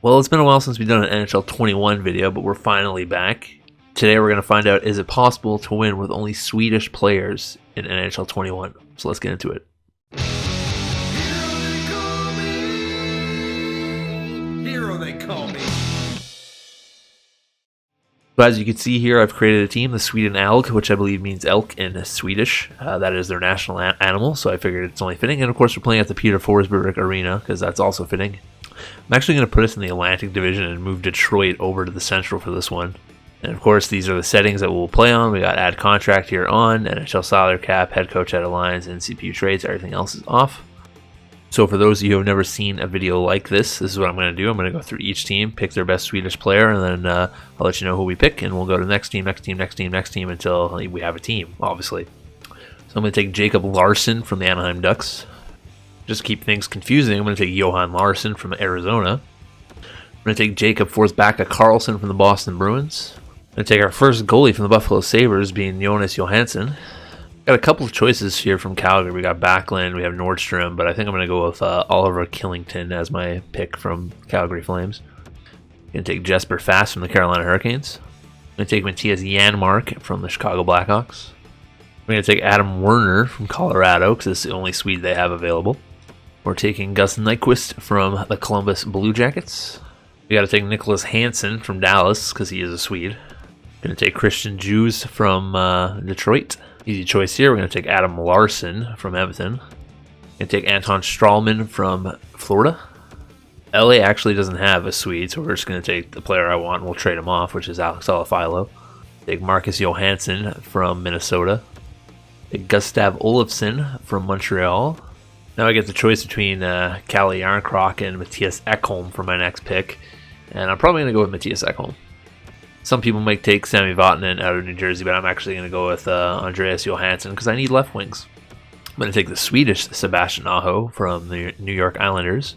Well, it's been a while since we've done an NHL 21 video, but we're finally back. Today we're going to find out, is it possible to win with only Swedish players in NHL 21? So let's get into it. Herotheycallme. So as you can see here, I've created a team, the Sweden Elk, which I believe means elk in Swedish. That is their national animal, so I figured it's only fitting. And of course we're playing at the Peter Forsberg Arena, because that's also fitting. I'm actually going to put us in the Atlantic Division and move Detroit over to the Central for this one. And of course, these are the settings that we'll play on. We got add contract here on, NHL salary cap, head coach out of lines, and CPU trades. Everything else is off. So for those of you who have never seen a video like this is what I'm going to do. I'm going to go through each team, pick their best Swedish player, and then I'll let you know who we pick, and we'll go to next team, next team, next team, next team until we have a team, obviously. So I'm going to take Jacob Larson from the Anaheim Ducks. Just to keep things confusing, I'm going to take Johan Larsson from Arizona. I'm going to take Jacob Forsbacka Karlsson from the Boston Bruins. I'm going to take our first goalie from the Buffalo Sabres, being Jonas Johansson. Got a couple of choices here from Calgary. We got Backlund, we have Nordstrom, but I think I'm going to go with Oliver Killington as my pick from Calgary Flames. I'm going to take Jesper Fast from the Carolina Hurricanes. I'm going to take Matthias Janmark from the Chicago Blackhawks. I'm going to take Adam Werner from Colorado because it's the only Swede they have available. We're taking Gus Nyquist from the Columbus Blue Jackets. We got to take Nicholas Hansen from Dallas because he is a Swede. Going to take Christian Jews from Detroit. Easy choice here. We're going to take Adam Larson from Edmonton. Going to take Anton Strahlman from Florida. LA actually doesn't have a Swede, so we're just going to take the player I want and we'll trade him off, which is Alex Alafilo. Take Marcus Johansson from Minnesota. Take Gustav Olofsson from Montreal. Now I get the choice between Kalle Järnkrok and Mattias Ekholm for my next pick. And I'm probably going to go with Mattias Ekholm. Some people might take Sami Vatanen out of New Jersey, but I'm actually going to go with Andreas Johansson because I need left wings. I'm going to take the Swedish Sebastian Aho from the New York Islanders.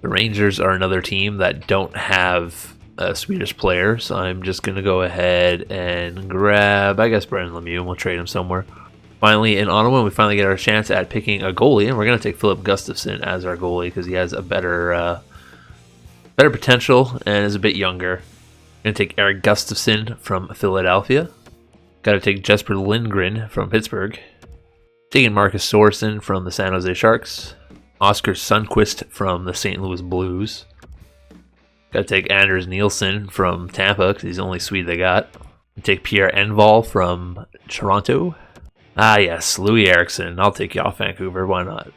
The Rangers are another team that don't have a Swedish player, so I'm just going to go ahead and grab, I guess, Brendan Lemieux, and we'll trade him somewhere. Finally, in Ottawa, we finally get our chance at picking a goalie, and we're going to take Philip Gustafsson as our goalie because he has a better potential and is a bit younger. Going to take Eric Gustafsson from Philadelphia. Got to take Jesper Lindgren from Pittsburgh. Taking Marcus Sorensen from the San Jose Sharks. Oscar Sundqvist from the St. Louis Blues. Got to take Anders Nielsen from Tampa because he's the only Swede they got. Take Pierre Enval from Toronto. Ah yes, Louis Eriksson. I'll take you off Vancouver. Why not?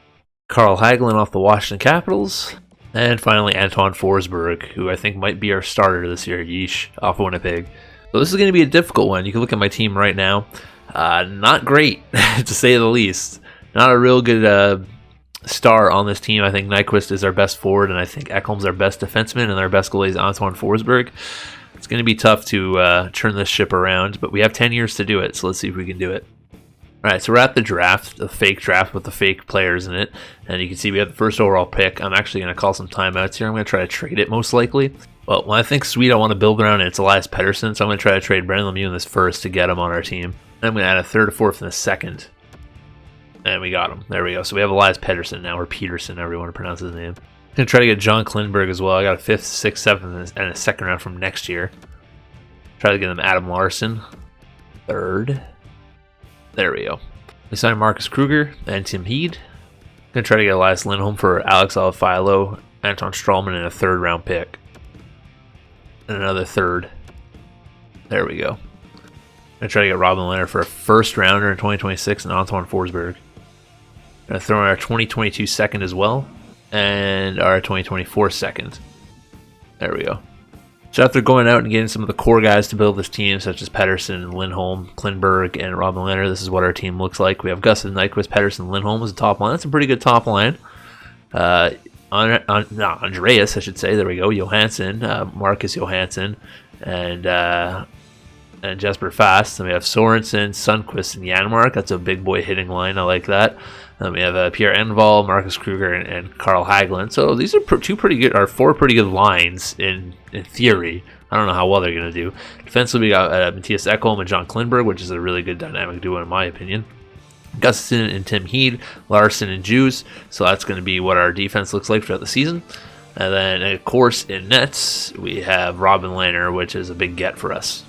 Carl Hagelin off the Washington Capitals. And finally, Anton Forsberg, who I think might be our starter this year, yeesh, off Winnipeg. So this is going to be a difficult one. You can look at my team right now. Not great, to say the least. Not a real good star on this team. I think Nyquist is our best forward, and I think Ekholm's our best defenseman, and our best goalie is Anton Forsberg. It's going to be tough to turn this ship around, but we have 10 years to do it, so let's see if we can do it. Alright, so we're at the draft, the fake draft with the fake players in it, and you can see we have the first overall pick. I'm actually going to call some timeouts here. I'm going to try to trade it most likely. Well, when I think Swede I want to build around, it's Elias Pettersson, so I'm going to try to trade Brendan Lemieux in this first to get him on our team. And I'm going to add a third, a fourth, and a second. And we got him. There we go. So we have Elias Pettersson now, or Peterson, however you want to pronounce his name. I'm going to try to get John Klingberg as well. I got a fifth, sixth, seventh, and a second round from next year. Try to get him Adam Larson. Third. There we go. We signed Marcus Kruger and Tim Heed. Gonna try to get Elias Lindholm for Alex Alafilo, Anton Strahlman, and a third round pick. And another third. There we go. Gonna try to get Robin Leonard for a first rounder in 2026 and Anton Forsberg. Gonna throw in our 2022 second as well. And our 2024 second. There we go. So after going out and getting some of the core guys to build this team, such as Pettersson, Lindholm, Klingberg, and Robin Leonard, this is what our team looks like. We have Gustav Nyquist, Pettersson, Lindholm as a top line. That's a pretty good top line. Andreas, I should say. There we go. Johansson, Marcus Johansson, and Jesper Fast. Then we have Sorensen, Sundqvist, and Janmark. That's a big boy hitting line. I like that. Then we have Pierre Enval, Marcus Kruger, and Carl Hagelin. So these are four pretty good lines in theory. I don't know how well they're going to do. Defensively, we got Mattias Ekholm and John Klingberg, which is a really good dynamic duo in my opinion. Gustafsson and Tim Heed, Larson and Jews. So that's going to be what our defense looks like throughout the season. And then, of course, in nets, we have Robin Lehner, which is a big get for us.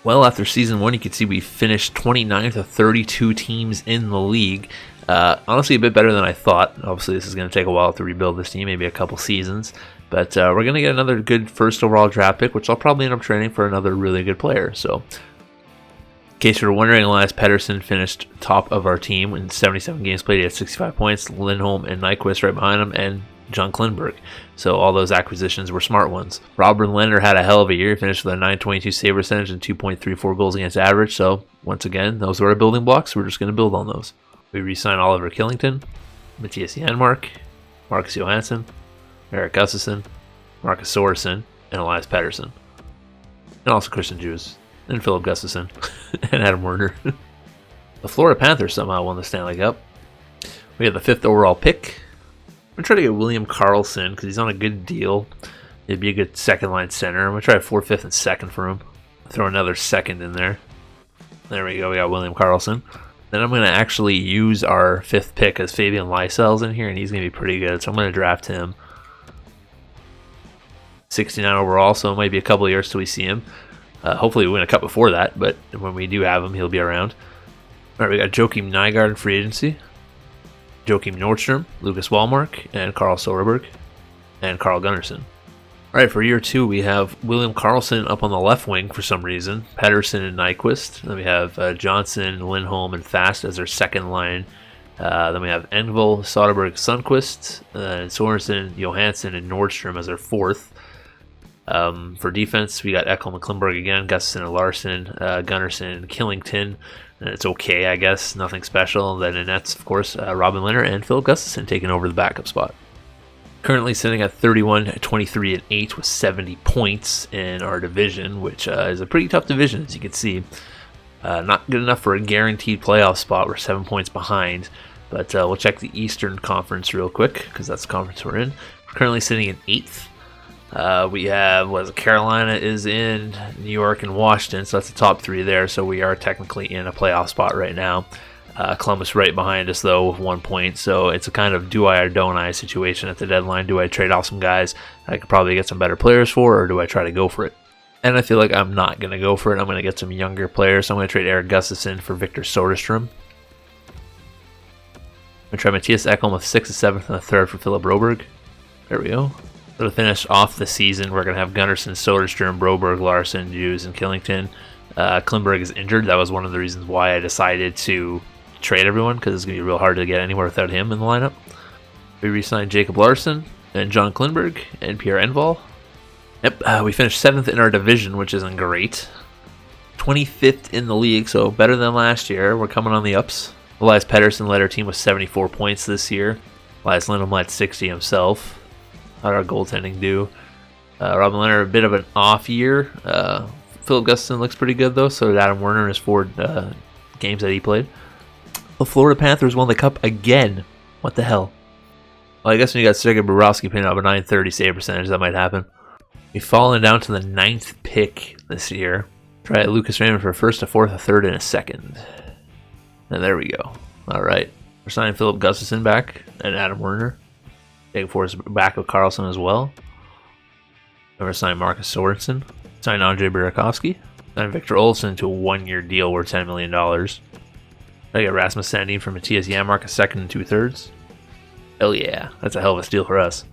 Well, after Season 1, you can see we finished 29th of 32 teams in the league. Honestly, a bit better than I thought. Obviously, this is going to take a while to rebuild this team, maybe a couple seasons. But we're going to get another good first overall draft pick, which I'll probably end up trading for another really good player. So, in case you're wondering, Elias Pettersson finished top of our team in 77 games played. He had 65 points. Lindholm and Nyquist right behind him, and John Klingberg. So all those acquisitions were smart ones. Robin Lehner had a hell of a year. He finished with a .922 save percentage and 2.34 goals against average. So once again, those were our building blocks. We're just going to build on those. We re-signed Oliver Killington, Matthias Janmark, Marcus Johansson, Erik Gustafsson, Marcus Sorensen, and Elias Pettersson. And also Christian Djurs, and Philip Gustafsson, and Adam Werner. The Florida Panthers somehow won the Stanley Cup. We had the 5th overall pick. I'm going to try to get William Karlsson because he's on a good deal. It'd be a good second-line center. I'm going to try 4th, 5th, and 2nd for him. Throw another 2nd in there. There we go. We got William Karlsson. Then I'm going to actually use our 5th pick as Fabian Lysel's in here, and he's going to be pretty good. So I'm going to draft him. 69 overall, so it might be a couple of years till we see him. Hopefully we win a cup before that, but when we do have him, he'll be around. All right, we got Joakim Nygard in free agency. Joakim Nordstrom, Lucas Wallmark, and Carl Soderberg, and Carl Gunnarsson. All right, for year 2, we have William Karlsson up on the left wing for some reason, Pettersson and Nyquist. Then we have Johnson, Lindholm, and Fast as our second line. Then we have Engvall, Soderberg, Sundqvist, Sorensen, Johansson, and Nordstrom as our 4th. For defense, we got Ekholm and Klingberg again, Gustafsson and Larson, Gunnarsson and Killington. It's okay, I guess. Nothing special. Then in nets, of course, Robin Lehner and Philip Gustafsson taking over the backup spot. Currently sitting at 31, 23, and 8 with 70 points in our division, which is a pretty tough division, as you can see. Not good enough for a guaranteed playoff spot. We're 7 points behind. But we'll check the Eastern Conference real quick, because that's the conference we're in. We're currently sitting in 8th. We have Carolina is in, New York and Washington, so that's the top 3 there. So we are technically in a playoff spot right now. Columbus right behind us though with 1 point, so it's a kind of do I or don't I situation at the deadline. Do I trade off some guys I could probably get some better players for, or do I try to go for it? And I feel like I'm not going to go for it. I'm going to get some younger players. So I'm going to trade Erik Gustafsson for Victor Soderstrom. I'm going to try Matthias Ekholm with 6th, 7th, and a 3rd for Philip Broberg. There we go. So to finish off the season, we're going to have Gunnarsson, Soderstrom, Broberg, Larson, Hughes, and Killington. Klingberg is injured. That was one of the reasons why I decided to trade everyone, because it's going to be real hard to get anywhere without him in the lineup. We re-signed Jacob Larson and John Klingberg and Pierre Engvall. Yep, we finished 7th in our division, which isn't great. 25th in the league, so better than last year. We're coming on the ups. Elias Pettersson led our team with 74 points this year. Elias Lindholm led 60 himself. How'd our goaltending do? Robin Lehner, a bit of an off year. Philip Gustafsson looks pretty good, though. So did Adam Werner in his 4 games that he played. The Florida Panthers won the cup again. What the hell? Well, I guess when you got Sergei Bobrovsky putting up a .930 save percentage, that might happen. We've fallen down to the 9th pick this year. Try Lucas Raymond for a 1st, a 4th, a 3rd, and a 2nd. And there we go. All right. We're signing Philip Gustafsson back and Adam Werner. Taking forward back with Karlsson as well. And we're signing Marcus Sorensen. Signed Andre Burakovsky. Signed Victor Olsson to a 1-year deal worth $10 million. I got Rasmus Sandin for Matthias Janmark, a 2nd and 2/3. Hell yeah. That's a hell of a steal for us.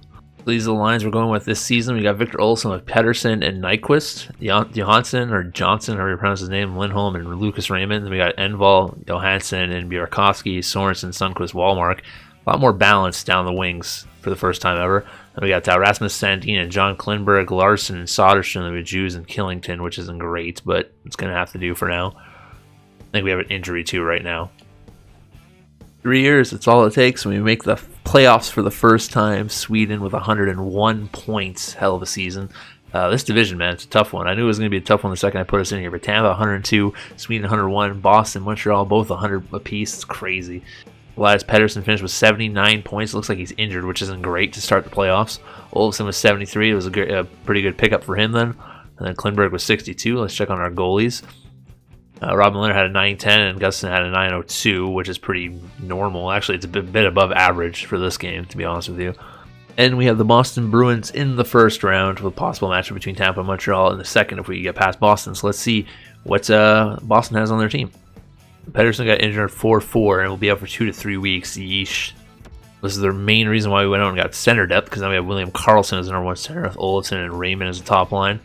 These are the lines we're going with this season. We got Victor Olsson with Pettersson and Nyquist, Johansson or Johnson, however you pronounce his name, Lindholm and Lucas Raymond. Then we got Engvall, Johansson, and Burakovsky, Sorensen, Sundqvist, Wallmark. A lot more balance down the wings for the first time ever. Then we got Rasmus Sandin and John Klingberg, Larson, and Soderstrom with Hughes and Killington, which isn't great, but it's going to have to do for now. I think we have an injury too right now. 3 years, that's all it takes. When we make the playoffs for the first time, Sweden with 101 points. Hell of a season. This division, man, it's a tough one. I knew it was going to be a tough one the second I put us in here. But Tampa 102, Sweden 101, Boston, Montreal, both 100 apiece. It's crazy. Elias Pettersson finished with 79 points. Looks like he's injured, which isn't great to start the playoffs. Olsson was 73. It was a pretty good pickup for him then. And then Klingberg was 62. Let's check on our goalies. Robin Lehner had a 910 and Gustafsson had a 902, which is pretty normal. Actually, it's a bit above average for this game, to be honest with you. And we have the Boston Bruins in the first round with a possible matchup between Tampa and Montreal in the second if we get past Boston. So let's see what Boston has on their team. Pettersson got injured 4-4 and will be out for 2 to 3 weeks. Yeesh. This is the main reason why we went out and got center depth, because now we have William Karlsson as the number 1 center, with Olofsson and Raymond as the top line.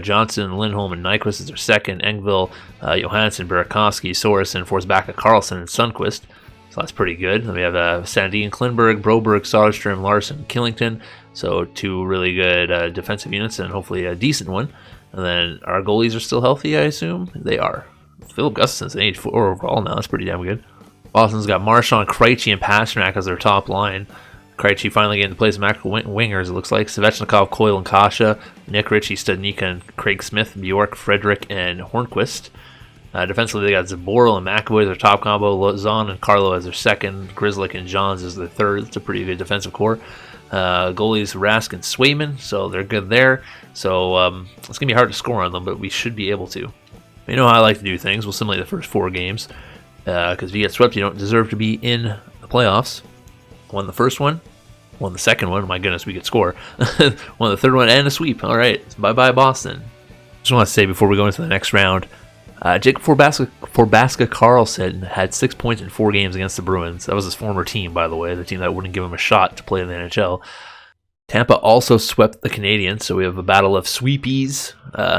Johnson, Lindholm, and Nyquist as their second. Engvall, Johansson, Burakovsky, Sorensen, Forsbacka, Karlsson, and Sundqvist. So that's pretty good. Then we have Sandin, Klingberg, Broberg, Soderstrom, Larson, Killington. So 2 really good defensive units and hopefully a decent one. And then our goalies are still healthy, I assume. They are. Philip Gustafson's an 84 overall now. That's pretty damn good. Boston's got Marchand, Krejci, and Pasternak as their top line. Krejci finally getting to play some actual wingers, it looks like. Svechnikov, Coyle, and Kasha. Nick Ritchie, Studnicka, and Craig Smith. Bjork, Frederick, and Hornquist. Defensively, they got Zaboral and McAvoy as their top combo. Lozon and Carlo as their second. Grizzlick and Johns as their third. It's a pretty good defensive core. Goalies Rask and Swayman, so they're good there. So it's going to be hard to score on them, but we should be able to. You know how I like to do things. We'll simulate the first 4 games. Because if you get swept, you don't deserve to be in the playoffs. Won the first one. Won the second one. My goodness, we could score. Won the third one and a sweep. All right. Bye-bye, Boston. Just want to say before we go into the next round, Jacob Forsbacka Karlsson had 6 points in 4 games against the Bruins. That was his former team, by the way, the team that wouldn't give him a shot to play in the NHL. Tampa also swept the Canadiens, so we have a battle of sweepies.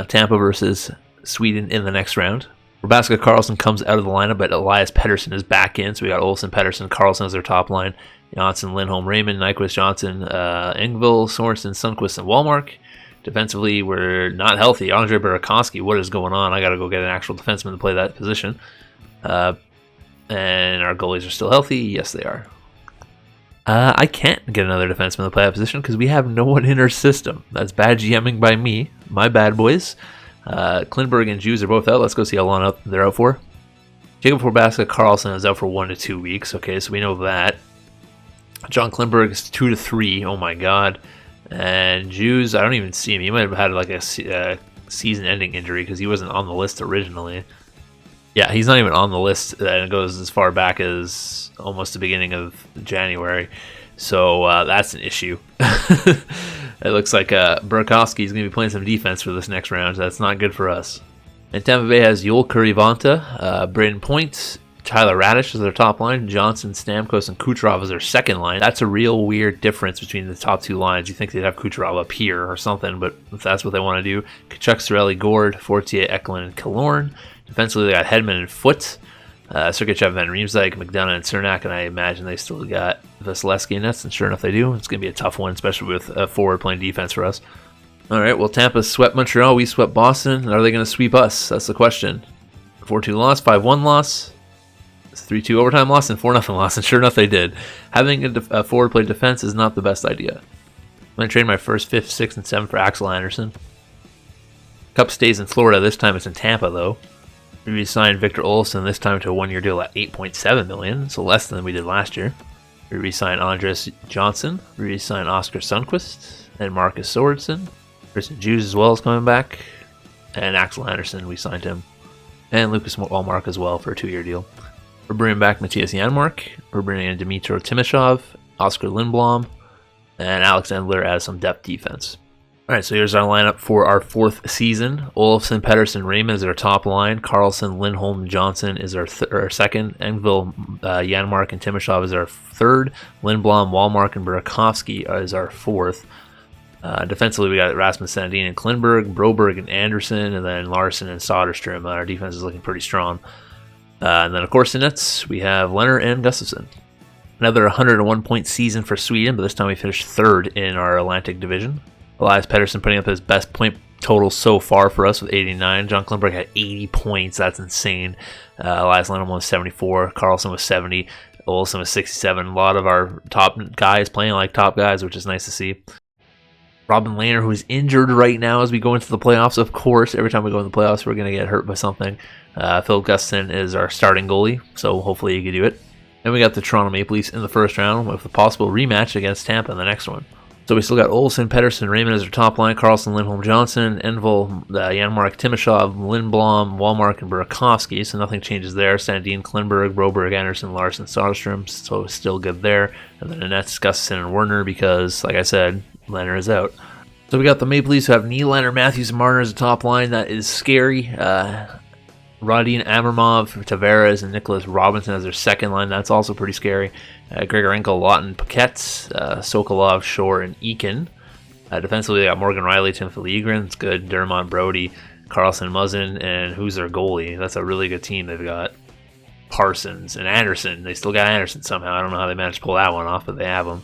Tampa versus Sweden in the next round. Forsbacka Karlsson comes out of the lineup, but Elias Pettersson is back in. So we got Olsen, Pettersson, Karlsson as their top line. Johnson, Lindholm, Raymond, Nyquist, Johnson, Engvall, Sorensen, Sundqvist, and Wallmark. Defensively, we're not healthy. Andre Burakovsky, what is going on? I got to go get an actual defenseman to play that position. And our goalies are still healthy. Yes, they are. I can't get another defenseman to play that position because we have no one in our system. That's bad GMing by me. My bad, boys. Klingberg and Jews are both out. Let's go see how long they're out for. Jacob Forsbacka Karlsson is out for 1 to 2 weeks. Okay, so we know that. John Klingberg is 2 to 3. Oh my god. And Jews, I don't even see him. He might have had like a season-ending injury because he wasn't on the list originally. Yeah, he's not even on the list, and it goes as far back as almost the beginning of January. So that's an issue. It looks like Burakovsky is going to be playing some defense for this next round. So that's not good for us. And Tampa Bay has Joel Kurivanta, Braden Point, Tyler Radish as their top line, Johnson, Stamkos, and Kucherov as their second line. That's a real weird difference between the top 2 lines. You think they'd have Kucherov up here or something, but if that's what they want to do, Kachuk, Cirelli, Gord, Fortier, Eklund, and Killorn. Defensively, they got Hedman and Foote, Sergachev, Van Riemsdyk, McDonough, and Cernak, and I imagine they still got Vasilevsky in nets, and sure enough they do. It's going to be a tough one, especially with a forward playing defense for us. All right, well, Tampa swept Montreal, we swept Boston. Are they going to sweep us? That's the question. 4-2 loss, 5-1 loss, 3-2 overtime loss, and 4-0 loss, and sure enough they did. Having a forward play defense is not the best idea. I'm going to trade my first 5th, 6th, and 7th for Axel Anderson. Cup stays in Florida. This time it's in Tampa, though. We re-signed Victor Olofsson this time to a 1-year deal at $8.7 million, so less than we did last year. We re-signed Andres Johnson. We re-signed Oscar Sundqvist and Marcus Sorensen. Christian Jews as well is coming back. And Axel Anderson, we signed him. And Lucas Wallmark as well for a 2-year deal. We're bringing back Matthias Janmark. We're bringing in Dmitro Timashov, Oscar Lindblom, and Alex Endler as some depth defense. All right, so here's our lineup for our 4th season. Olofsson, Pettersson, Raymond is our top line. Karlsson, Lindholm, Johnson is our second. Engvall, Janmark, and Timashov is our third. Lindblom, Wallmark, and Burakovsky is our 4th. Defensively, we got Rasmus Sandin and Klingberg, Broberg and Anderson, and then Larson and Soderstrom. Our defense is looking pretty strong. And then, of course, in nets, we have Leonard and Gustafsson. Another 101-point season for Sweden, but this time we finished 3rd in our Atlantic Division. Elias Pettersson putting up his best point total so far for us with 89. John Klingberg had 80 points. That's insane. Elias Lindholm was 74. Karlsson was 70. Olsen was 67. A lot of our top guys playing like top guys, which is nice to see. Robin Lehner, who is injured right now as we go into the playoffs, of course. Every time we go in the playoffs, we're going to get hurt by something. Phil Gustafsson is our starting goalie, so hopefully he can do it. Then we got the Toronto Maple Leafs in the first round with a possible rematch against Tampa in the next one. So we still got Olsen, Pettersson, Raymond as our top line, Carlson, Lindholm, Johnson, Envil, Janmark, Timashov, Lindblom, Walmark, and Burakovsky. So nothing changes there. Sandin, Klinberg, Broberg, Anderson, Larson, Soderstrom. So still good there. And then Annette, Gustafsson, and Werner because, like I said, Leonard is out. So we got the Maple Leafs who have Nylander, Matthews, and Marner as a top line. That is scary. Rodin, Amormov, Tavares, and Nicholas Robinson as their second line. That's also pretty scary. Grigorenko, Lawton, Paquette, Sokolov, Shore, and Eakin. Defensively, they got Morgan Riley, Timothy Liljegren. It's good. Dermott, Brody, Carlson, Muzzin, and who's their goalie? That's a really good team. They've got Parsons and Anderson. They still got Anderson somehow. I don't know how they managed to pull that one off, but they have him.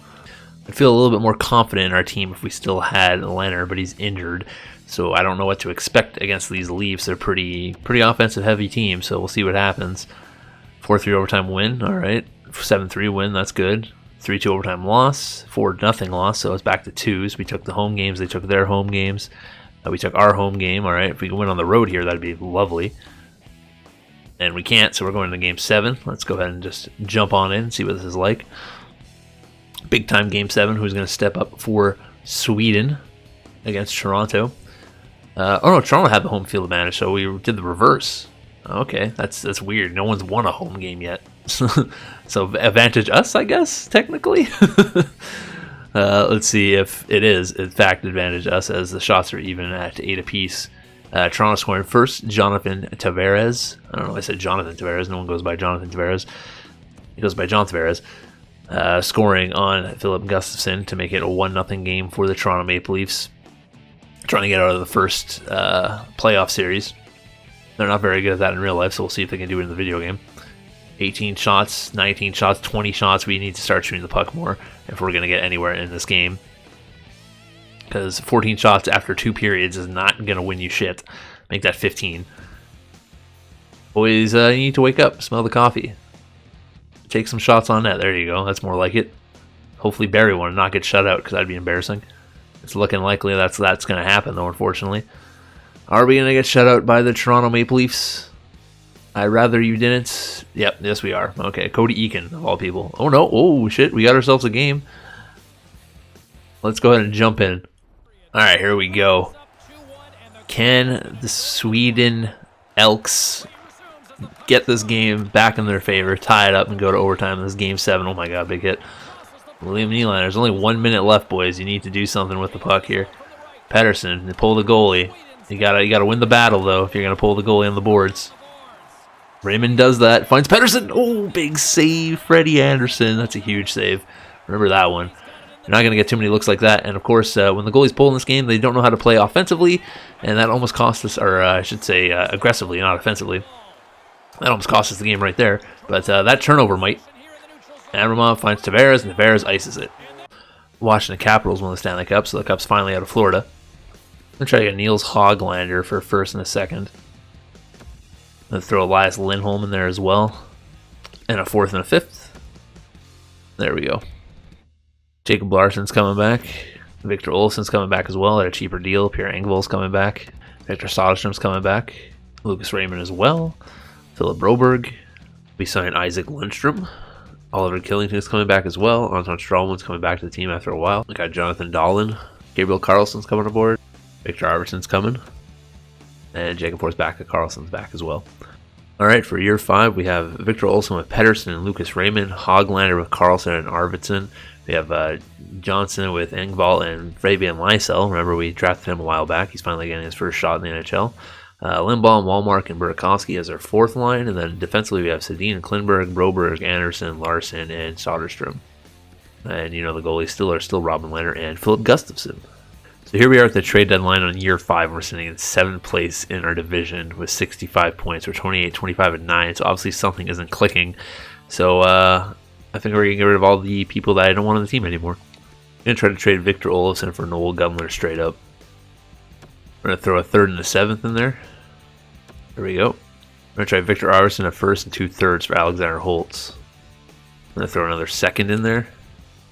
I'd feel a little bit more confident in our team if we still had Leonard, but he's injured. So I don't know what to expect against these Leafs. They're pretty offensive heavy team, so we'll see what happens. 4-3 overtime win, all right. 7-3 win, that's good. 3-2 overtime loss, 4-0 loss, so it's back to twos. We took the home games, they took their home games. We took our home game, all right. If we can win on the road here, that'd be lovely. And we can't, so we're going to game 7. Let's go ahead and just jump on in and see what this is like. Big time game 7, who's going to step up for Sweden against Toronto. Toronto had the home field advantage, so we did the reverse. Okay, that's weird. No one's won a home game yet. So advantage us, I guess, technically. Let's see if it is, in fact, advantage us as the shots are even at 8 apiece. Toronto scoring first, Jonathan Tavares. I don't know, I said Jonathan Tavares. No one goes by Jonathan Tavares. He goes by John Tavares. Scoring on Philip Gustafsson to make it a 1-0 game for the Toronto Maple Leafs. Trying to get out of the first playoff series. They're not very good at that in real life, so we'll see if they can do it in the video game. 18 shots, 19 shots, 20 shots. We need to start shooting the puck more if we're going to get anywhere in this game. Because 14 shots after 2 periods is not going to win you shit. Make that 15. Boys, you need to wake up. Smell the coffee. Take some shots on net. There you go. That's more like it. Hopefully bury one and not get shut out, because that'd be embarrassing. It's looking likely that's going to happen, though, unfortunately. Are we going to get shut out by the Toronto Maple Leafs? I'd rather you didn't. Yep, yes we are. Okay, Cody Eakin, of all people. Oh, no. Oh, shit. We got ourselves a game. Let's go ahead and jump in. All right, here we go. Can the Sweden Elks get this game back in their favor, tie it up, and go to overtime in this game 7? Oh, my God, big hit. William Nylander, there's only 1 minute left, boys. You need to do something with the puck here. Pettersson, they pull the goalie. You gotta win the battle, though, if you're gonna pull the goalie on the boards. Raymond does that. Finds Pettersson. Oh, big save, Freddie Anderson. That's a huge save. Remember that one. You're not gonna get too many looks like that. And of course, when the goalies pull in this game, they don't know how to play offensively, and that almost cost us, or I should say, aggressively, not offensively. That almost cost us the game right there. But that turnover might. Amormov finds Tavares, and Tavares ices it. Washington Capitals won the Stanley Cup, so the Cup's finally out of Florida. I'm going to try to get Niels Hoglander for a first and a second. I'm going to throw Elias Lindholm in there as well. And a fourth and a fifth. There we go. Jacob Larsson's coming back. Victor Olsson's coming back as well at a cheaper deal. Pierre Engvall's coming back. Victor Soderstrom's coming back. Lucas Raymond as well. Philip Broberg. We signed Isaac Lundstrom. Oliver Killington's coming back as well. Anton Stralman's coming back to the team after a while. We got Jonathan Dahlin. Gabriel Carlson's coming aboard. Victor Arvidsson's coming. And Jacob Forsbacka Carlson's back as well. Alright, for year 5, we have Victor Olsson with Pettersson and Lucas Raymond. Hoglander with Carlson and Arvidsson. We have Johnson with Engvall and Fabian Lysell. Remember, we drafted him a while back. He's finally getting his first shot in the NHL. Lindblom, Walmark, and Burakovsky as our fourth line. And then defensively, we have Sedin, Klinberg, Broberg, Anderson, Larson, and Soderstrom. And, the goalies still are Robin Leonard and Philip Gustafsson. So here we are at the trade deadline on year 5. We're sitting in 7th place in our division with 65 points. We're 28, 25, and 9. So obviously something isn't clicking. So I think we're going to get rid of all the people that I don't want on the team anymore. I'm going to try to trade Victor Olofsson for Noel Gunler straight up. We're going to throw a 3rd and a 7th in there. There we go. We're going to try Victor Arvidsson, a 1st and 2 thirds for Alexander Holtz. I'm going to throw another 2nd in there.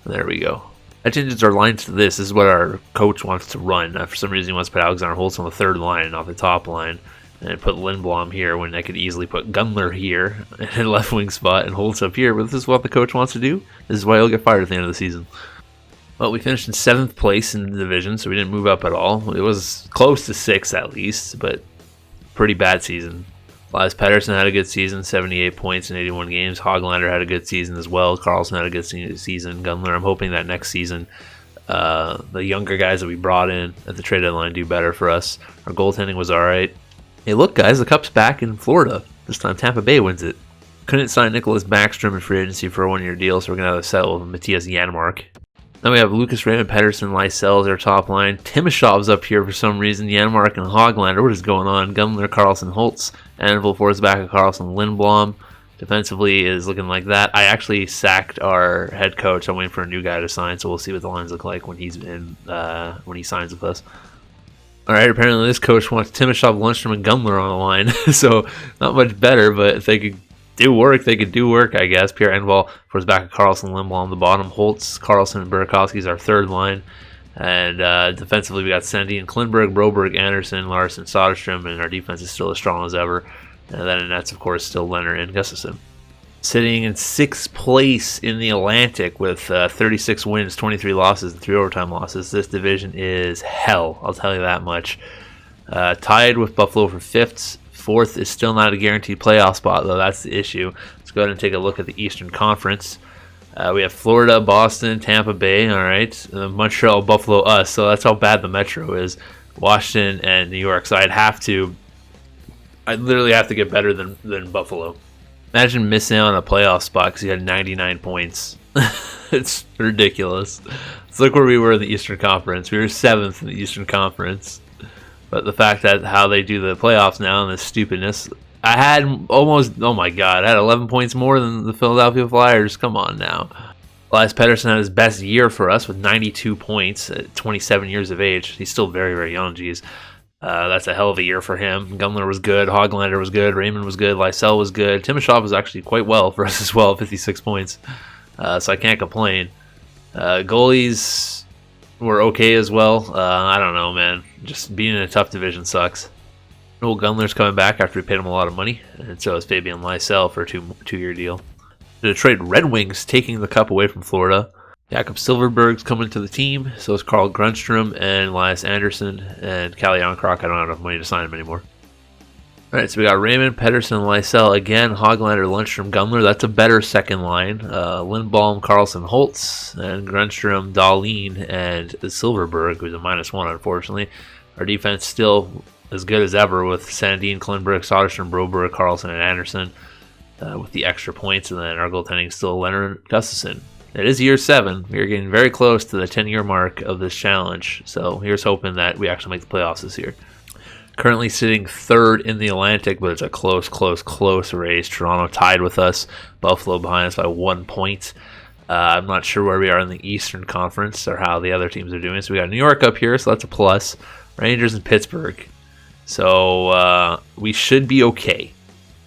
And there we go. That changes our lines to this. This is what our coach wants to run. For some reason, he wants to put Alexander Holtz on the 3rd line, not the top line, and put Lindblom here when I could easily put Gunler here in left wing spot and Holtz up here. But this is what the coach wants to do. This is why he'll get fired at the end of the season. Well, we finished in 7th place in the division, so we didn't move up at all. It was close to 6th at least, but pretty bad season. Elias Pettersson had a good season, 78 points in 81 games. Hoglander had a good season as well. Carlson had a good season. Gunler, I'm hoping that next season the younger guys that we brought in at the trade deadline do better for us. Our goaltending was all right. Hey, look, guys, the Cup's back in Florida. This time Tampa Bay wins it. Couldn't sign Nicholas Backstrom in free agency for a 1-year deal, so we're going to have to settle with Matthias Janmark. Then we have Lucas Raymond, Pettersson, Lysell as our top line. Timoshov's up here for some reason. Janmark and Hoglander. What is going on? Gunler, Carlson, Holtz. Anvil, Forsback, Carlson, Lindblom. Defensively is looking like that. I actually sacked our head coach. I'm waiting for a new guy to sign, so we'll see what the lines look like when he's in when he signs with us. All right, apparently this coach wants Timoshov, Lundstrom, and Gunler on the line, so not much better. But if they could do work, they could do work, I guess. Pierre Enval, Forsback, Carlson, Lindblom on the bottom. Holtz, Carlson, and Burakovsky is our third line. And defensively, we got Sandin, Klinberg, Broberg, Anderson, Larson, Soderstrom, and our defense is still as strong as ever. And then in nets, of course, still Leonard and Gustafsson. Sitting in 6th place in the Atlantic with 36 wins, 23 losses, and 3 overtime losses. This division is hell, I'll tell you that much. Tied with Buffalo for 5th. 4th is still not a guaranteed playoff spot, though. That's the issue. Let's go ahead and take a look at the Eastern Conference. We have Florida, Boston, Tampa Bay, all right. Montreal, Buffalo, us. So that's how bad the Metro is. Washington and New York. So I'd literally have to get better than Buffalo. Imagine missing out on a playoff spot because you had 99 points. It's ridiculous. Let's look where we were in the Eastern Conference. We were 7th in the Eastern Conference. But the fact that how they do the playoffs now and this stupidness, I had almost, oh my God, I had 11 points more than the Philadelphia Flyers. Come on now. Elias Pettersson had his best year for us with 92 points at 27 years of age. He's still very, very young, geez. That's a hell of a year for him. Gunler was good. Hoglander was good. Raymond was good. Lysell was good. Timoshov was actually quite well for us as well, 56 points. So I can't complain. Goalies were okay as well. I don't know, man. Just being in a tough division sucks. Noel Gunler's coming back after we paid him a lot of money, and so is Fabian Lysell for a two-year deal. The Detroit Red Wings taking the Cup away from Florida. Jakob Silverberg's coming to the team, so is Carl Grundstrom and Elias Anderson, and Kalle Jankrock. I don't have enough money to sign him anymore. Alright, so we got Raymond, Pettersson, Lysell, again, Hoglander, Lundstrom, Gunler. That's a better second line. Lindblom, Carlson, Holtz, and Grundstrom, Dahlin, and Silverberg, who's a -1, unfortunately. Our defense still as good as ever with Sandin, Klinberg, Soderstrom, Broberg, Carlson, and Anderson with the extra points, and then our goaltending still Leonard Gustafsson. It is year 7. We are getting very close to the 10-year mark of this challenge, so here's hoping that we actually make the playoffs this year. Currently sitting 3rd in the Atlantic, but it's a close race. Toronto tied with us. Buffalo behind us by 1 point. I'm not sure where we are in the Eastern Conference or how the other teams are doing. So we got New York up here, so that's a plus. Rangers and Pittsburgh. So we should be okay.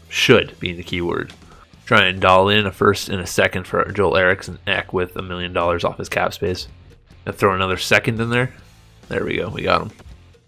Should being the key word. Try and doll in a first and a second for Joel Eriksson Ek with $1 million off his cap space. And throw another second in there. There we go. We got him.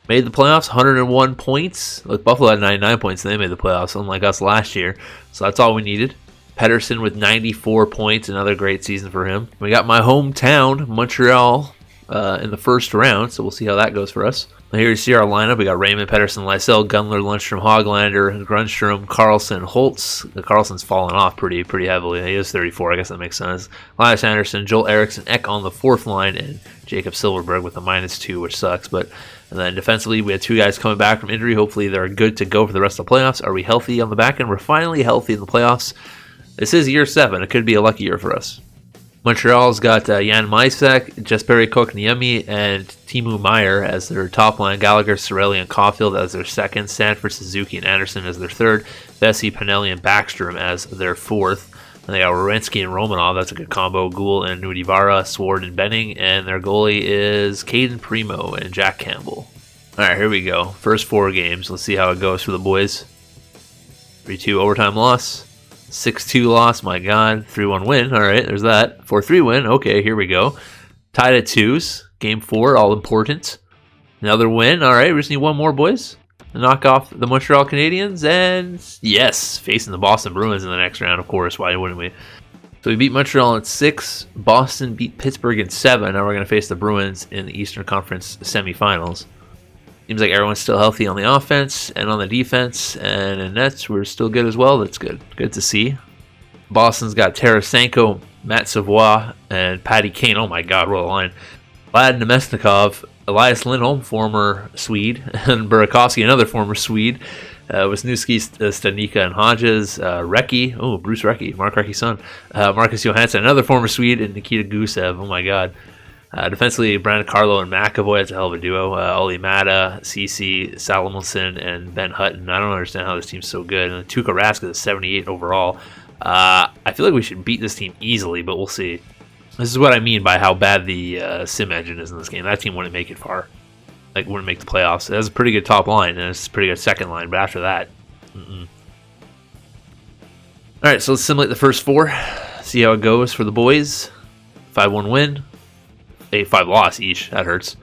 Made the playoffs, 101 points. Look, Buffalo had 99 points and they made the playoffs, unlike us last year. So that's all we needed. Pettersson with 94 points, another great season for him. We got my hometown, Montreal, in the first round, so we'll see how that goes for us. Here you see our lineup. We got Raymond, Pettersson, Lysell, Gunler, Lundstrom, Hoglander, Grundstrom, Carlson, Holtz. Carlson's fallen off pretty heavily. He is 34. I guess that makes sense. Elias Anderson, Joel Eriksson Ek on the 4th line, and Jakob Silverberg with a -2, which sucks. And then defensively, we had 2 guys coming back from injury. Hopefully, they're good to go for the rest of the playoffs. Are we healthy on the back end? We're finally healthy in the playoffs. This is year 7. It could be a lucky year for us. Montreal's got Jan Mysak, Jesperi Kokniemi, and Timu Meyer as their top line. Gallagher, Cirelli, and Caulfield as their second. Sanford, Suzuki, and Anderson as their third. Vesey, Pinelli, and Backstrom as their 4th. And they got Werenski and Romanov. That's a good combo. Gould and Nudivara, Sword and Benning. And their goalie is Caden Primo and Jack Campbell. All right, here we go. First 4 games. Let's see how it goes for the boys. 3-2 overtime loss. 6-2 loss, my God. 3-1 win. All right, there's that. 4-3 win. Okay, here we go. Tied at 2s. Game 4, all important. Another win. All right, we just need one more, boys. To knock off the Montreal Canadiens. And yes, facing the Boston Bruins in the next round, of course. Why wouldn't we? So we beat Montreal in 6. Boston beat Pittsburgh in 7. Now we're going to face the Bruins in the Eastern Conference semifinals. Seems like everyone's still healthy on the offense and on the defense. And in nets, we're still good as well. That's good. Good to see. Boston's got Tarasenko, Matt Savoie, and Patty Kane. Oh my God, what a line. Vlad Nemesnikov, Elias Lindholm, former Swede, and Burakovsky, another former Swede. Wisniewski, Stanika, and Hodges, Recchi, Bruce Recchi, Mark Recchi's son, Marcus Johansson, another former Swede, and Nikita Gusev. Oh my God. Defensively, Brandon Carlo and McAvoy, that's a hell of a duo. Olli Mata, Ceci, Salomonson, and Ben Hutton. I don't understand how this team's so good. And Tuukka Rask is 78 overall. I feel like we should beat this team easily, but we'll see. This is what I mean by how bad the sim engine is in this game. That team wouldn't make it far. Like, wouldn't make the playoffs. It has a pretty good top line, and it's a pretty good second line, but after that, Alright, so let's simulate the first 4. See how it goes for the boys. 5-1 win. A 5 loss each. That hurts.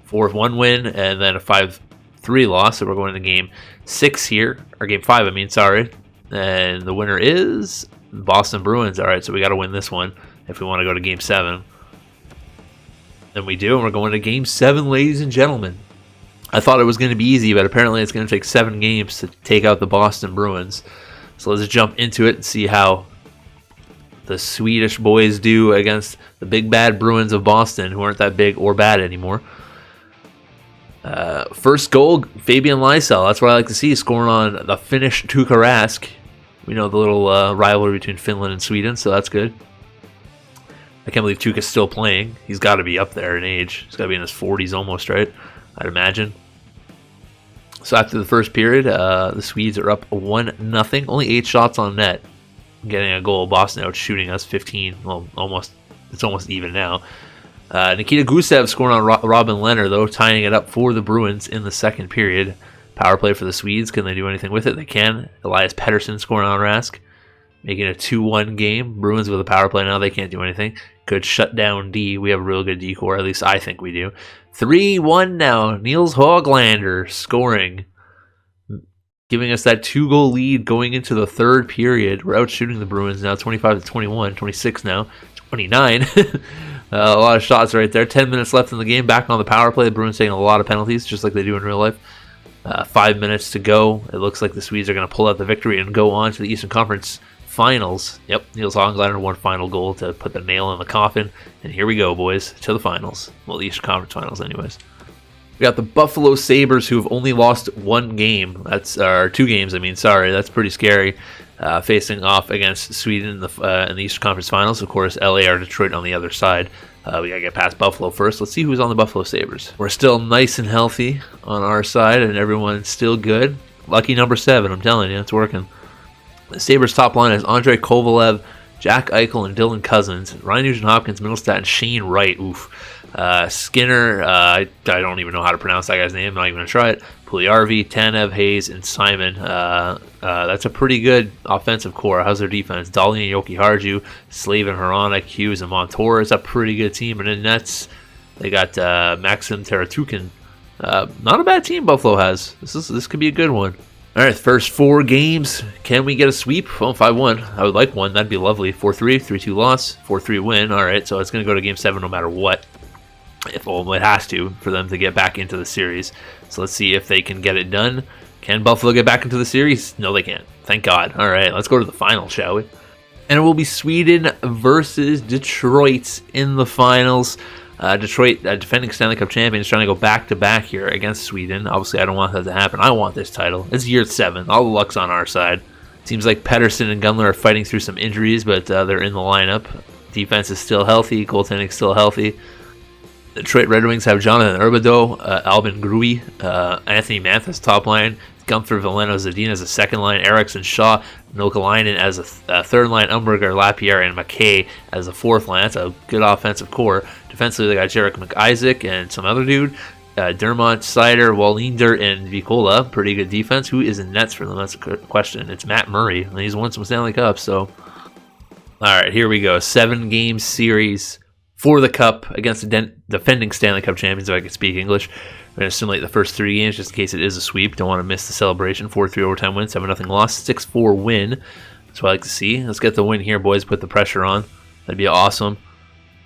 4-1 win, and then a 5-3 loss. So we're going to game 6 here. Or game 5, I mean, sorry. And the winner is Boston Bruins. Alright, so we got to win this one if we want to go to game 7. And we do, and we're going to game 7, ladies and gentlemen. I thought it was going to be easy, but apparently it's going to take 7 games to take out the Boston Bruins. So let's jump into it and see how the Swedish boys do against the big bad Bruins of Boston, who aren't that big or bad anymore. First goal, Fabian Lysell. That's what I like to see, scoring on the Finnish Tuukka Rask. We know the little rivalry between Finland and Sweden, so that's good. I can't believe Tuukka's still playing. He's got to be up there in age. He's got to be in his 40s almost, right? I'd imagine. So after the first period, the Swedes are up 1-0. Only 8 shots on net. Getting a goal. Boston out shooting us 15. Well, almost. It's almost even now. Nikita Gusev scoring on Robin Lehner, though, tying it up for the Bruins in the second period. Power play for the Swedes. Can they do anything with it? They can. Elias Pettersson scoring on Rask. Making a 2-1 game. Bruins with a power play now. They can't do anything. Could shut down D. We have a real good D core. At least I think we do. 3-1 now. Niels Höglander scoring. Giving us that 2-goal lead going into the third period. We're out shooting the Bruins now. 25-21. 26 now. 29. A lot of shots right there. 10 minutes left in the game. Back on the power play. The Bruins taking a lot of penalties, just like they do in real life. 5 minutes to go. It looks like the Swedes are going to pull out the victory and go on to the Eastern Conference Finals. Yep, Niels Höglander, one final goal to put the nail in the coffin. And here we go, boys, to the finals. Well, the Eastern Conference Finals, anyways. We got the Buffalo Sabres, who have only lost 1 game. That's 2 games. I mean, sorry, that's pretty scary. Facing off against Sweden in the Eastern Conference Finals. Of course, LA or Detroit on the other side. We gotta get past Buffalo first. Let's see who's on the Buffalo Sabres. We're still nice and healthy on our side, and everyone's still good. Lucky number 7, I'm telling you, it's working. The Sabres top line is Andrei Kovalev, Jack Eichel, and Dylan Cousins. Ryan Nugent-Hopkins, Middlestat, and Shane Wright. Oof. Skinner, I don't even know how to pronounce that guy's name. I'm not even going to try it. Puljujärvi, Tanev, Hayes, and Simon. That's a pretty good offensive core. How's their defense? Dahlin and Jokiharju, Slavin, Hronek, Hughes, and Montour. It's a pretty good team. And in nets, they got Maxim Teratukin. Not a bad team Buffalo has. This could be a good one. All right, first 4 games. Can we get a sweep? Well, 5-1. I would like one. That'd be lovely. 4-3, 3-2 loss, 4-3 win. All right, so it's going to go to Game 7 no matter what. It has to for them to get back into the series. So let's see if they can get it done. Can Buffalo get back into the series? No, they can't. Thank God. All right, let's go to the final, shall we? And it will be Sweden versus Detroit in the finals. Detroit, defending Stanley Cup champions, trying to go back-to-back here against Sweden. Obviously, I don't want that to happen. I want this title. It's year 7. All the luck's on our side. Seems like Pettersson and Gunler are fighting through some injuries, but they're in the lineup. Defense is still healthy. Goaltending is still healthy. Detroit Red Wings have Jonathan Huberdeau, Albin Grui, Anthony Manthas top line, Gunther Veleno Zadina as a second line, Eriksson Shaw, Nokalainen as a third line, Umberger, Lapierre, and McKay as a fourth line. That's a good offensive core. Defensively, they got Jarek McIsaac and some other dude. Dermont, Seider, Wallinder, and Vicola. Pretty good defense. Who is in nets for them? That's a good question. It's Matt Murray, and he's won some Stanley Cups. So, all right, here we go. 7-game series for the Cup against the defending Stanley Cup champions, if I could speak English. We're going to simulate the first 3 games just in case it is a sweep. Don't want to miss the celebration. 4-3 overtime win, 7-0 loss, 6-4 win. That's what I like to see. Let's get the win here, boys. Put the pressure on. That'd be awesome.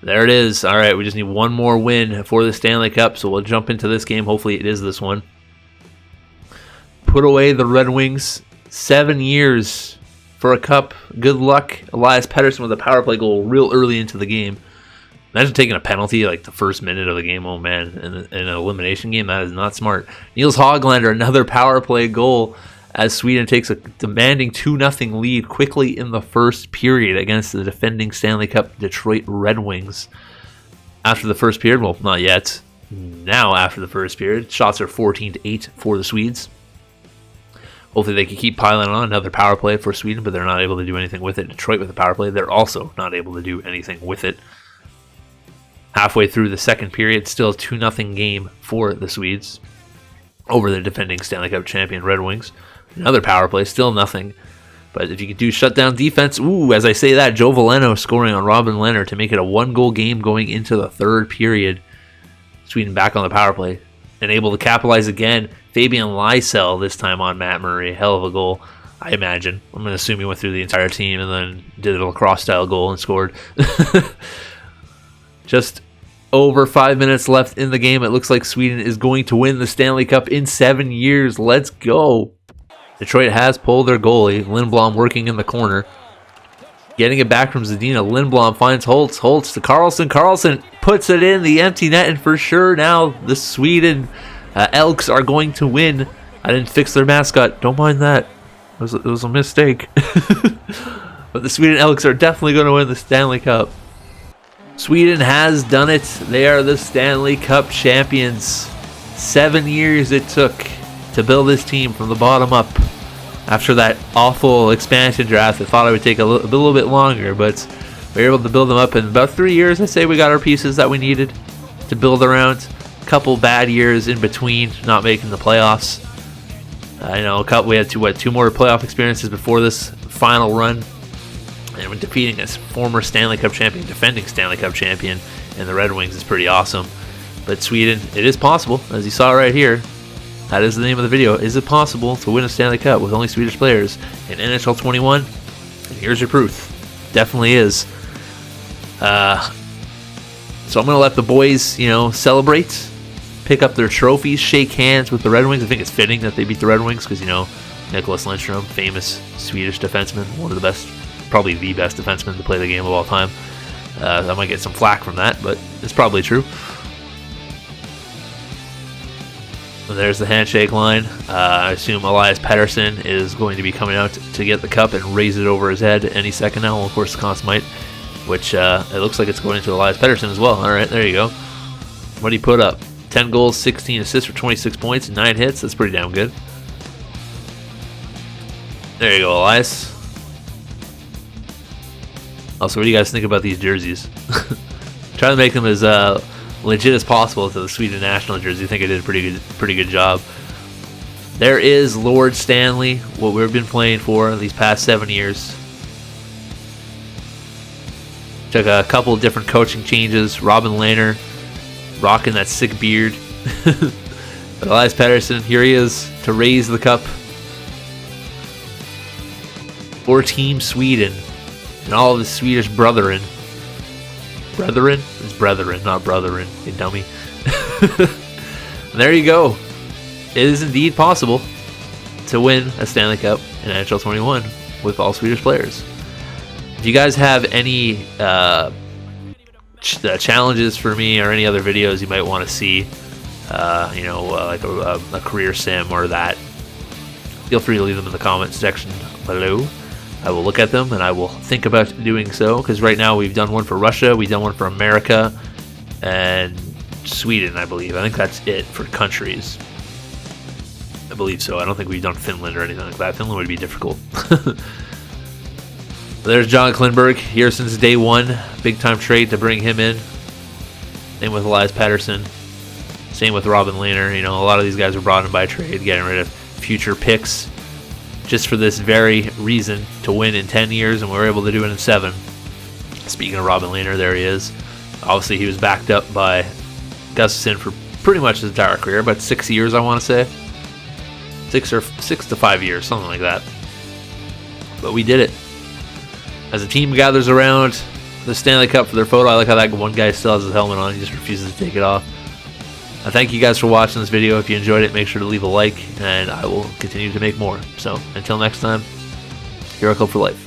There it is. All right, we just need one more win for the Stanley Cup, so we'll jump into this game. Hopefully it is this one. Put away the Red Wings. 7 years for a cup. Good luck. Elias Pettersson with a power play goal real early into the game. Imagine taking a penalty like the first minute of the game. Oh, man. In an elimination game, that is not smart. Niels Hoglander, another power play goal as Sweden takes a demanding 2-0 lead quickly in the first period against the defending Stanley Cup Detroit Red Wings. After the first period, well, not yet. Now after the first period, shots are 14-8 for the Swedes. Hopefully they can keep piling on another power play for Sweden, but they're not able to do anything with it. Detroit with the power play, they're also not able to do anything with it. Halfway through the second period, still a 2-0 game for the Swedes over the defending Stanley Cup champion Red Wings. Another power play, still nothing. But if you could do shutdown defense, ooh, as I say that, Joe Veleno scoring on Robin Lehner to make it a 1-goal game going into the third period. Sweden back on the power play and able to capitalize again. Fabian Lysell this time on Matt Murray. Hell of a goal, I imagine. I'm going to assume he went through the entire team and then did a lacrosse-style goal and scored. Just over 5 minutes left in the game. It looks like Sweden is going to win the Stanley Cup in 7 years. Let's go. Detroit has pulled their goalie. Lindblom working in the corner. Getting it back from Zadina. Lindblom finds Holtz. Holtz to Karlsson. Karlsson puts it in the empty net, and for sure now the Sweden Elks are going to win. I didn't fix their mascot. Don't mind that. It was a mistake. But the Sweden Elks are definitely going to win the Stanley Cup. Sweden has done it. They are the Stanley Cup champions. 7 years it took to build this team from the bottom up. After that awful expansion draft, I thought it would take a little bit longer, but we were able to build them up in about 3 years. I say we got our pieces that we needed to build around. A couple bad years in between, not making the playoffs. I know we had two more playoff experiences before this final run, and when defeating a former Stanley Cup champion, defending Stanley Cup champion, and the Red Wings is pretty awesome. But Sweden, it is possible, as you saw right here. That is the name of the video. Is it possible to win a Stanley Cup with only Swedish players in NHL 21? And here's your proof. Definitely is. So I'm going to let the boys, celebrate, pick up their trophies, shake hands with the Red Wings. I think it's fitting that they beat the Red Wings because, Nicholas Lindstrom, famous Swedish defenseman, one of the best, probably the best defenseman to play the game of all time. I might get some flack from that, but it's probably true. And there's the handshake line. I assume Elias Pettersson is going to be coming out to get the cup and raise it over his head any second now. Well, of course, Const might, which it looks like it's going to Elias Pettersson as well. All right, there you go. What did he put up? 10 goals, 16 assists for 26 points, 9 hits. That's pretty damn good. There you go, Elias. Also, what do you guys think about these jerseys? Try to make them as legit as possible to the Sweden national jersey. I think I did a pretty good job. There is Lord Stanley, what we've been playing for these past 7 years. Took a couple of different coaching changes. Robin Lehner rocking that sick beard. But Elias Pettersson, here he is to raise the cup for Team Sweden and all of the Swedish brethren. Brethren? It's brethren, not brethren, you dummy. And there you go. It is indeed possible to win a Stanley Cup in NHL 21 with all Swedish players. If you guys have any challenges for me or any other videos you might want to see, like a career sim or that, feel free to leave them in the comments section below. I will look at them and I will think about doing so, because right now we've done one for Russia, we've done one for America, and Sweden, I believe. I think that's it for countries. I believe so. I don't think we've done Finland or anything like that. Finland would be difficult. There's John Klingberg here since day one. Big time trade to bring him in. Same with Elias Pettersson. Same with Robin Lehner. A lot of these guys were brought in by trade, getting rid of future picks just for this very reason, to win in 10 years, and we were able to do it in 7. Speaking of Robin Lehner, there he is. Obviously, he was backed up by Gustafsson for pretty much his entire career, about 6 years, I want to say. 6 to 5 years, something like that. But we did it. as a team gathers around the Stanley Cup for their photo. I like how that one guy still has his helmet on. He just refuses to take it off. I thank you guys for watching this video. If you enjoyed it, make sure to leave a like, and I will continue to make more. So until next time, Hero Club for life.